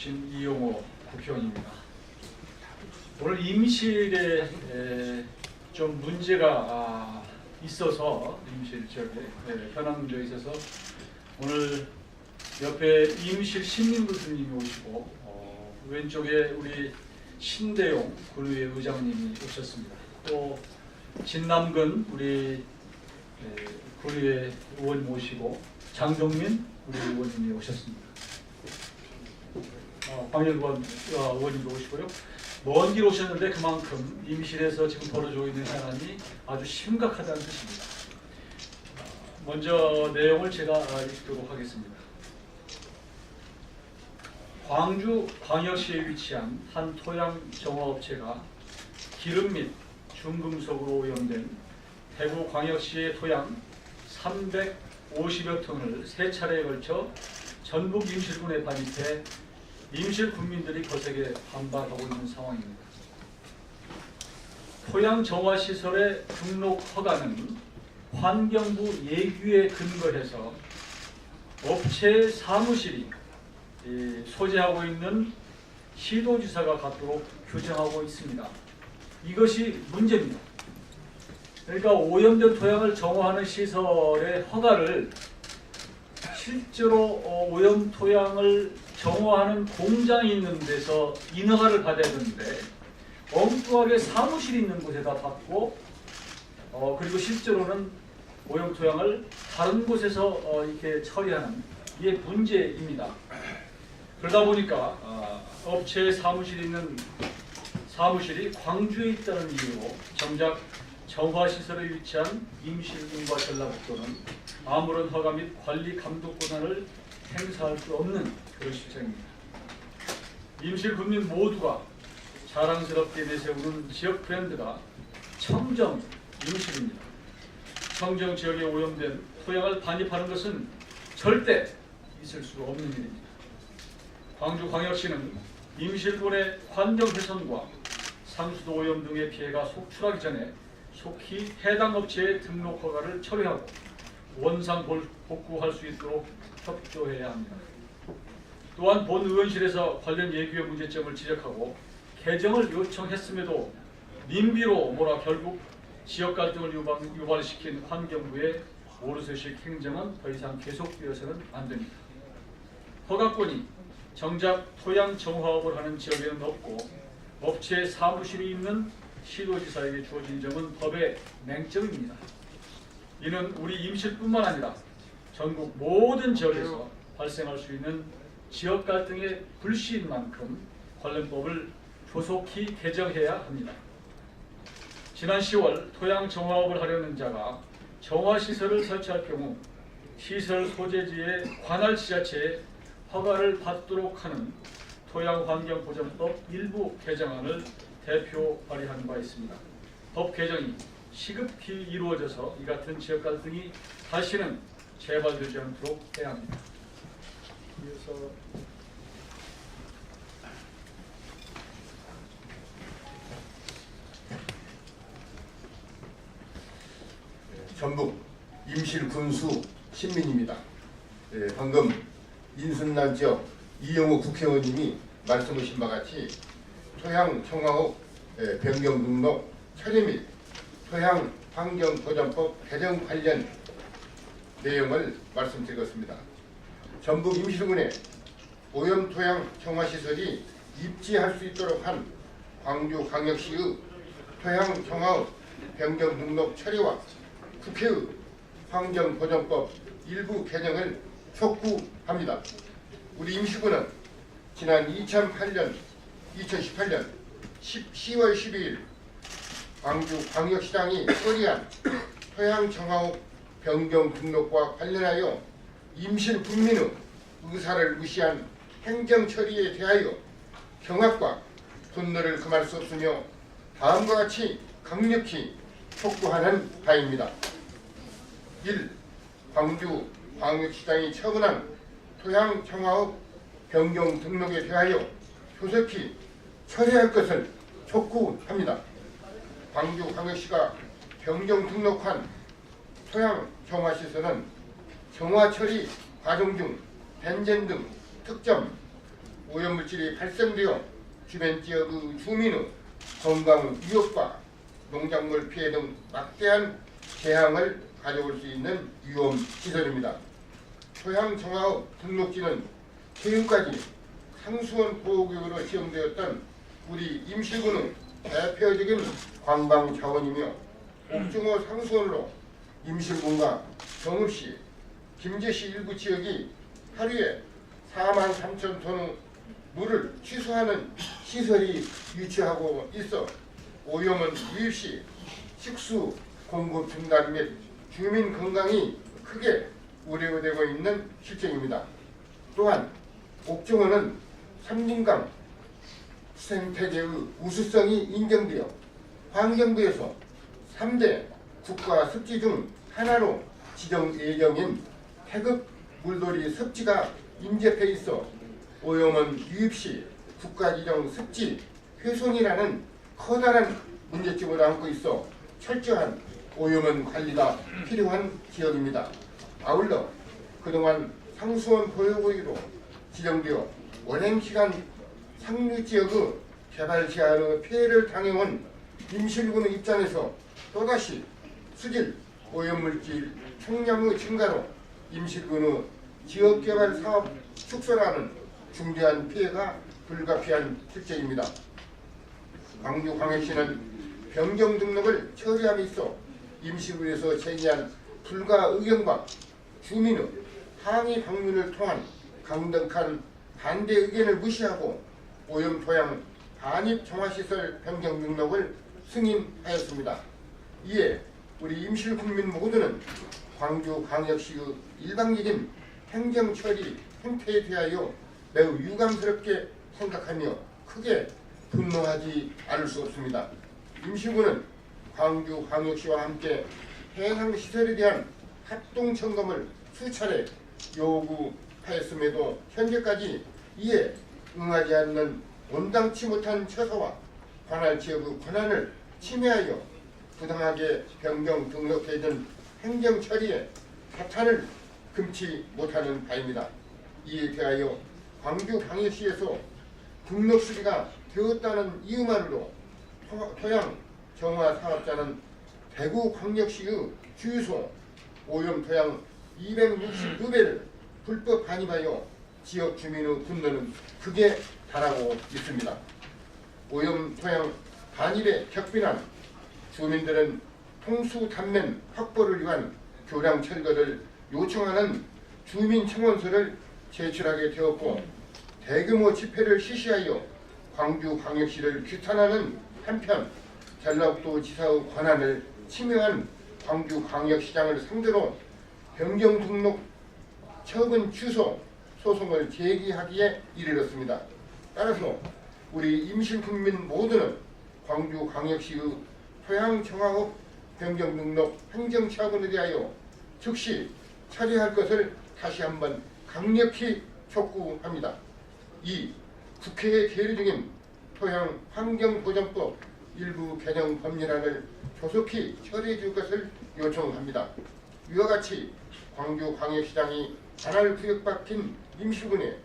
오신 이용호 국회의원입니다. 오늘 임실에 좀 문제가 있어서 임실 지역에 현안 문제가 있어서 오늘 옆에 임실 신민구 스님이 오시고 왼쪽에 우리 신대용 군의회 의장님이 오셨습니다. 또 진남근 우리 군의회 의원님 오시고 장동민 우리 의원님이 오셨습니다. 광일권 의원님도 오시고요. 먼 길 오셨는데 그만큼 임실에서 지금 벌어지고 있는 현안이 아주 심각하다는 뜻입니다. 먼저 내용을 제가 읽도록 하겠습니다. 광주 광역시에 위치한 한 토양 정화업체가 기름 및 중금속으로 오염된 대구 광역시의 토양 350여 톤을 세 차례에 걸쳐 전북 임실군에 반입해 임실 군민들이 거세게 반발하고 있는 상황입니다. 토양 정화 시설의 등록 허가는 환경부 예규에 근거해서 업체 사무실이 소재하고 있는 시도지사가 갖도록 규정하고 있습니다. 이것이 문제입니다. 그러니까 오염된 토양을 정화하는 시설의 허가를 실제로 오염 토양을 정화하는 공장이 있는 데서 인허가를 받아야 되는데 엉뚱하게 사무실이 있는 곳에다 받고 그리고 실제로는 오염 토양을 다른 곳에서 이렇게 처리하는 이게 문제입니다. 그러다 보니까 업체의 사무실이 있는 사무실이 광주에 있다는 이유로 정작 정화시설에 위치한 임실군과 전라북도는 아무런 허가 및 관리 감독 권한을 행사할 수 없는 그런 실정입니다. 임실군민 모두가 자랑스럽게 내세우는 지역 브랜드가 청정 임실입니다. 청정 지역에 오염된 토양을 반입하는 것은 절대 있을 수 없는 일입니다. 광주광역시는 임실군의 환경 훼손과 상수도 오염 등의 피해가 속출하기 전에 속히 해당 업체의 등록 허가를 철회하고 원상 복구할 수 있도록 협조해야 합니다. 또한 본 의원실에서 관련 예규의 문제점을 지적하고 개정을 요청했음에도 민비로 몰아 결국 지역 갈등을 유발시킨 환경부의 오르세식 행정은 더 이상 계속되어서는 안 됩니다. 허가권이 정작 토양 정화업을 하는 지역에는 없고 업체의 사무실이 있는 시도지사에게 주어진 점은 법의 맹점입니다. 이는 우리 임실뿐만 아니라 전국 모든 지역에서 발생할 수 있는 지역 갈등의 불씨인 만큼 관련법을 조속히 개정해야 합니다. 지난 10월 토양 정화업을 하려는 자가 정화시설을 설치할 경우 시설 소재지의 관할 지자체에 허가를 받도록 하는 토양환경보전법 일부 개정안을 대표 발의한 바 있습니다. 법 개정이 시급히 이루어져서 이 같은 지역 갈등이 다시는 재발되지 않도록 해야 합니다. 이어서 전북 임실군수 신민입니다. 방금 인순난 지역 이용호 국회의원님이 말씀하신 바와 같이 토양 정화업 변경 등록 처리 및 토양 환경보전법 개정 관련 내용을 말씀드리겠습니다. 전북 임실군에 오염 토양 정화시설이 입지할 수 있도록 한 광주광역시의 토양 정화업 변경 등록 처리와 국회의 환경보전법 일부 개정을 촉구합니다. 우리 임실군은 지난 2018년 10월 12일 광주광역시장이 처리한 토양 정화업 변경 등록과 관련하여 임실 군민의 의사를 무시한 행정 처리에 대하여 경악과 분노를 금할 수 없으며 다음과 같이 강력히 촉구하는 바입니다. 1. 광주광역시장이 처분한 토양 정화업 변경 등록에 대하여 조속히 처리할 것을 촉구합니다. 광주광역시가 변경 등록한 토양 정화시설은 정화 처리 과정 중 벤젠 등 특정 오염물질이 발생되어 주변 지역의 주민의 건강 위협과 농작물 피해 등 막대한 재앙을 가져올 수 있는 위험 시설입니다. 토양 정화업 등록지는 개유까지 상수원 보호구역으로 지정되었던 우리 임실군의 대표적인 관광 자원이며 옥중호 상수원으로 임실군과 정읍시, 김제시 일부 지역이 하루에 43,000톤의 물을 취수하는 시설이 유치하고 있어 오염은 유입시 식수 공급 중단 및 주민 건강이 크게 우려되고 있는 실정입니다. 또한 옥중호는 삼림강 생태계의 우수성이 인정되어 환경부에서 3대 국가 습지 중 하나로 지정 예정인 태극 물놀이 습지가 인접해 있어 오염원 유입시 국가지정 습지 훼손이라는 커다란 문제점을 안고 있어 철저한 오염원 관리가 필요한 지역입니다. 아울러 그동안 상수원 보호구역으로 지정되어 오랜 기간 상류지역의 개발 제한의 피해를 당해온 임실군의 입장에서 또다시 수질 오염물질 총량의 증가로 임실군의 지역개발 사업 축소라는 중대한 피해가 불가피한 실정입니다. 광주광역시는 변경 등록을 처리함에 있어 임실군에서 제기한 불가 의견과 주민의 항의 방문을 통한 강력한 반대 의견을 무시하고 오염토양 반입 정화시설 변경 등록을 승인하였습니다. 이에 우리 임실군민 모두는 광주광역시의 일방적인 행정처리 행태에 대하여 매우 유감스럽게 생각하며 크게 분노하지 않을 수 없습니다. 임실군은 광주광역시와 함께 해상시설에 대한 합동점검을 수차례 요구하였음에도 현재까지 이에 응하지 않는 온당치 못한 처사와 관할 지역의 권한을 침해하여 부당하게 변경 등록해준 행정처리에 사탄을 금치 못하는 바입니다. 이에 대하여 광주광역시에서 등록 수리가 되었다는 이유만으로 토양 정화 사업자는 대구광역시의 주유소 오염토양 262배를 불법 반입하여 지역 주민의 분노는 극에 달하고 있습니다. 오염토양 반입에 격빈한 주민들은 통수 단면 확보를 위한 교량 철거를 요청하는 주민청원서를 제출하게 되었고 대규모 집회를 실시하여 광주광역시를 규탄하는 한편 전라북도 지사의 권한을 침해한 광주광역시장을 상대로 변경 등록 처분 취소 소송을 제기하기에 이르렀습니다. 따라서 우리 임실군민 모두는 광주광역시의 토양정화업 변경 등록 행정처분에 대하여 즉시 처리할 것을 다시 한번 강력히 촉구합니다. 이 국회에 계류 중인 토양환경보전법 일부 개정 법률안을 조속히 처리해 줄 것을 요청합니다. 이와 같이 광주광역시장이 관할 구역 박힌 임실군에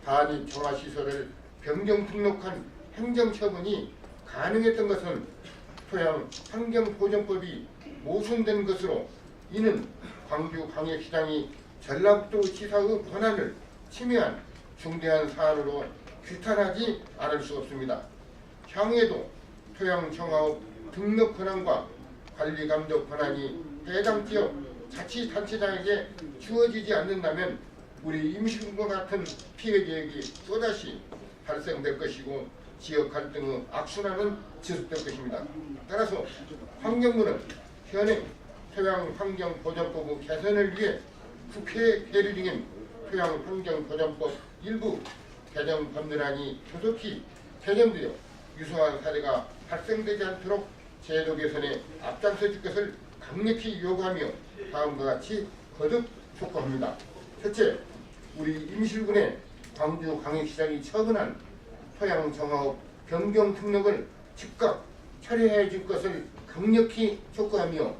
반입 정화시설을 변경 등록한 행정처분이 가능했던 것은 토양환경보전법이 모순된 것으로 이는 광주광역시장이 전라북도 지사의 권한을 침해한 중대한 사안으로 규탄하지 않을 수 없습니다. 향후에도 토양정화업 등록 권한과 관리감독 권한이 해당 지역 자치단체장에게 주어지지 않는다면 우리 임실군과 같은 피해 계획이 또다시 발생될 것이고 지역 갈등의 악순환은 지속될 것입니다. 따라서 환경부는 현행 토양환경보전법 개선을 위해 국회에 계류 중인 토양환경보전법 일부 개정 법률안이 조속히 개정되어 유사한 사례가 발생되지 않도록 제도 개선에 앞장서 줄 것을 강력히 요구하며 다음과 같이 거듭 촉구합니다. 첫째, 우리 임실군의 광주광역시장이 처분한 토양정화업 변경 등록을 즉각 처리해 줄 것을 강력히 촉구하며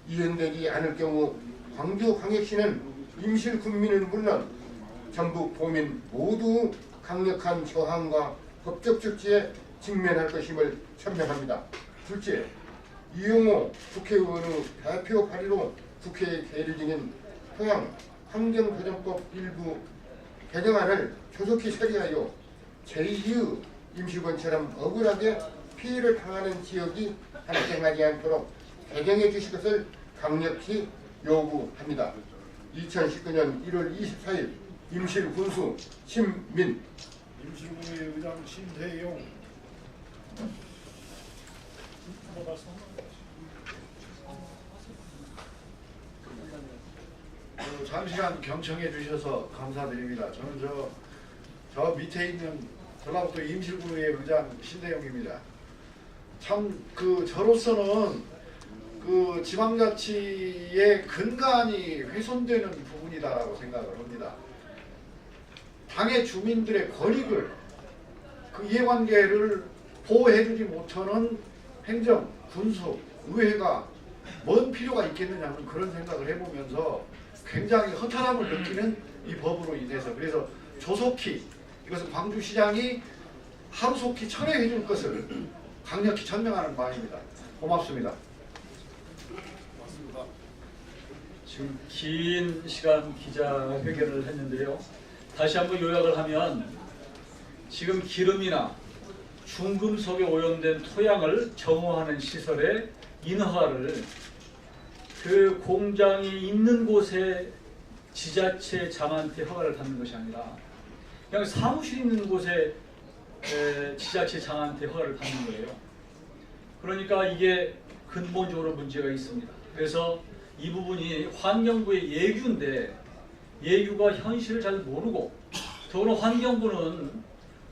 이행되지 않을 경우 광주광역시는 임실군민은 물론 전국 도민 모두 강력한 저항과 법적 조치에 직면할 것임을 천명합니다. 둘째, 이용호 국회의원의 대표 발의로 국회에 계류 중인 토양 환경보전법 일부 개정안을 조속히 처리하여 제2의 임시건처럼 억울하게 피해를 당하는 지역이 발생하지 않도록 개정해 주실 것을 강력히 요구합니다. 2019년 1월 24일 임실군수 신민. 임실군의 의장 신태용. 장시간 경청해 주셔서 감사드립니다. 저는 저 밑에 있는 전라북도 임실군의 의장 신태용입니다. 참 저로서는 지방자치의 근간이 훼손되는 부분이다라고 생각을 합니다. 당의 주민들의 권익을 이해관계를 보호해주지 못하는 행정, 군수, 의회가 뭔 필요가 있겠느냐는 그런 생각을 해보면서 굉장히 허탈함을 느끼는 이 법으로 인해서 그래서 조속히 이것은 광주시장이 하루속히 철회해 줄 것을 강력히 천명하는 바입니다. 고맙습니다. 지금 긴 시간 기자회견을 했는데요. 다시 한번 요약을 하면 지금 기름이나 중금속에 오염된 토양을 정화하는 시설의 인허가를 그 공장이 있는 곳에 지자체 장한테 허가를 받는 것이 아니라 그냥 사무실 있는 곳에 지자체 장한테 허가를 받는 거예요. 그러니까 이게 근본적으로 문제가 있습니다. 그래서 이 부분이 환경부의 예규인데 예규가 현실을 잘 모르고 더구나 환경부는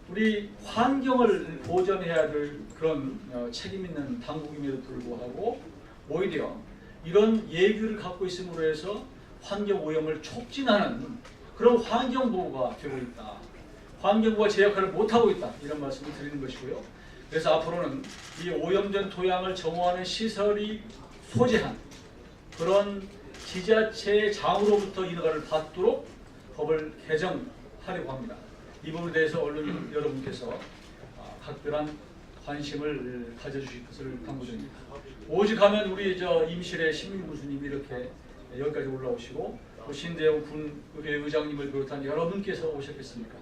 우리 환경을 보전해야 될 그런 책임 있는 당국임에도 불구하고 오히려 이런 예규를 갖고 있음으로 해서 환경오염을 촉진하는 그런 환경부가 되고 있다. 환경부가 제 역할을 못하고 있다. 이런 말씀을 드리는 것이고요. 그래서 앞으로는 이 오염된 토양을 정화하는 시설이 소재한 그런 지자체 장으로부터 인허가를 받도록 법을 개정하려고 합니다. 이 부분에 대해서 언론 여러분께서 각별한 관심을 가져주실 것을 당부드립니다. 오직 하면 우리 임실의 신민 군수님이 이렇게 여기까지 올라오시고 또 신대용 군의 의장님을 비롯한 여러분께서 오셨겠습니까?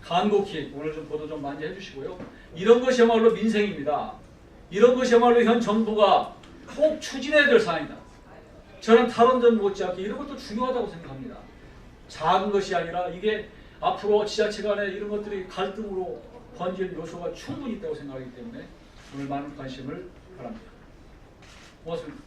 간곡히 오늘 좀 보도 좀 많이 해주시고요. 이런 것이야말로 민생입니다. 이런 것이야말로 현 정부가 꼭 추진해야 될 사안이다. 저는 탈원전 못지않게 이런 것도 중요하다고 생각합니다. 작은 것이 아니라 이게 앞으로 지자체 간에 이런 것들이 갈등으로 번질 요소가 충분히 있다고 생각하기 때문에 오늘 많은 관심을 바랍니다. 고맙습니다.